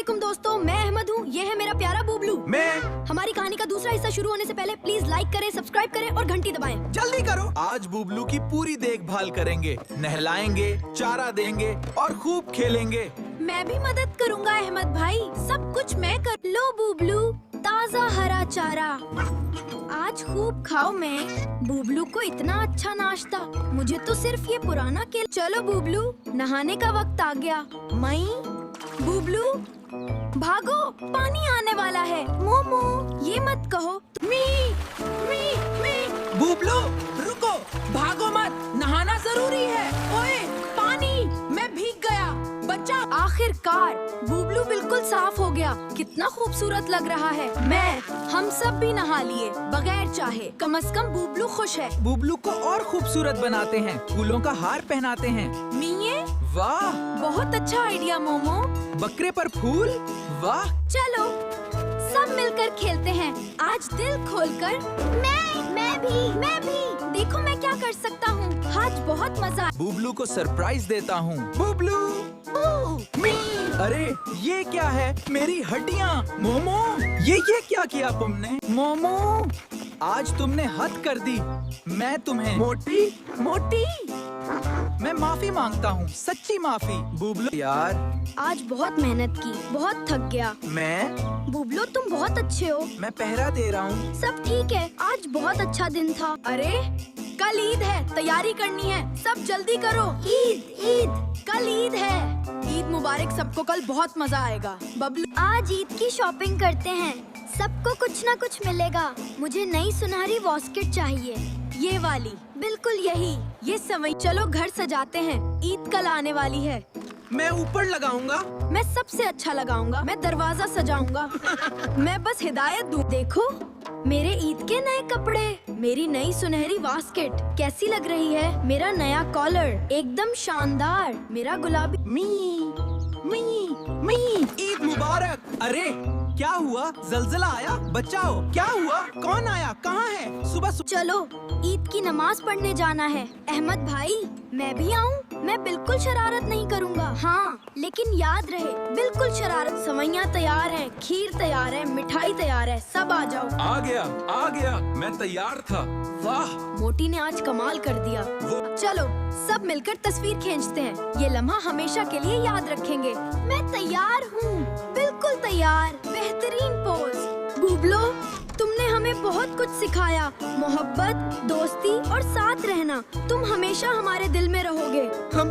वालेकुम दोस्तों, मैं अहमद हूँ, ये है मेरा प्यारा बूबलू। मैं। हमारी कहानी का दूसरा हिस्सा शुरू होने से पहले प्लीज लाइक करें, सब्सक्राइब करें और घंटी दबाएं। जल्दी करो। आज बूबलू की पूरी देखभाल करेंगे, नहलाएंगे, चारा देंगे और खूब खेलेंगे। मैं भी मदद करूँगा अहमद भाई, सब कुछ मैं कर। लो बूबलू, ताज़ा हरा चारा आज खूब खाओ। मैं बूबलू को इतना अच्छा नाश्ता, मुझे तो सिर्फ ये पुराना केला। चलो बूबलू, नहाने का वक्त आ गया। मई, बूबलू भागो, पानी आने वाला है। मोमो, ये मत कहो। मी बूबलू रुको, भागो मत, नहाना जरूरी है। ओए पानी, मैं भीग गया, बच्चा। आखिरकार बूबलू बिल्कुल साफ हो गया। कितना खूबसूरत लग रहा है। हम सब भी नहा लिए बगैर चाहे। कम से कम बूबलू खुश है। बूबलू को और खूबसूरत बनाते हैं, फूलों का हार पहनाते हैं। मिये, वाह, बहुत अच्छा आइडिया मोमो। बकरे पर फूल, वाह। चलो सब मिलकर खेलते हैं, आज दिल खोलकर। मैं भी। देखो मैं क्या कर सकता हूँ, आज बहुत मजा। बूबलू को सरप्राइज देता हूँ। बूबलू, अरे ये क्या है, मेरी हड्डियाँ। मोमो, ये क्या किया तुमने? मोमो, आज तुमने हद कर दी। मैं तुम्हें मोटी मैं माफी मांगता हूँ, सच्ची माफी। बूबलू यार, आज बहुत मेहनत की, बहुत थक गया। मैं बूबलू तुम बहुत अच्छे हो। मैं पहरा दे रहा हूँ। सब ठीक है, आज बहुत अच्छा दिन था। अरे कल ईद है, तैयारी करनी है, सब जल्दी करो। ईद कल ईद है। ईद मुबारक सबको, कल बहुत मजा आएगा। बबलू, आज ईद की शॉपिंग करते हैं, सबको कुछ ना कुछ मिलेगा। मुझे नई सुनहरी वॉस्केट चाहिए, ये वाली, बिल्कुल यही। ये समय, चलो घर सजाते हैं, ईद कल आने वाली है। मैं ऊपर लगाऊंगा। मैं सबसे अच्छा लगाऊंगा, मैं दरवाजा सजाऊंगा। मैं बस हिदायत दूं। देखो मेरे ईद के नए कपड़े, मेरी नई सुनहरी बास्केट कैसी लग रही है। मेरा नया कॉलर एकदम शानदार। मेरा गुलाबी। ईद मुबारक। अरे क्या हुआ, जलजला आया? बचाओ, क्या हुआ? कौन आया? कहाँ है? सुबह चलो ईद की नमाज पढ़ने जाना है। अहमद भाई, मैं भी आऊँ? मैं बिल्कुल शरारत नहीं करूँगा। हाँ, लेकिन याद रहे, बिल्कुल शरारत। सवैयाँ तैयार हैं, खीर तैयार है, मिठाई तैयार है, सब आ जाओ। आ गया, मैं तैयार था। वाह, मोटी ने आज कमाल कर दिया। चलो सब मिलकर तस्वीर खींचते हैं, ये लम्हा हमेशा के लिए याद रखेंगे। मैं तैयार हूँ, बिल्कुल तैयार। बेहतरीन पोज। बूबलो, तुमने हमें बहुत कुछ सिखाया, मोहब्बत, दोस्ती और साथ रहना। तुम हमेशा हमारे दिल में रहोगे। हम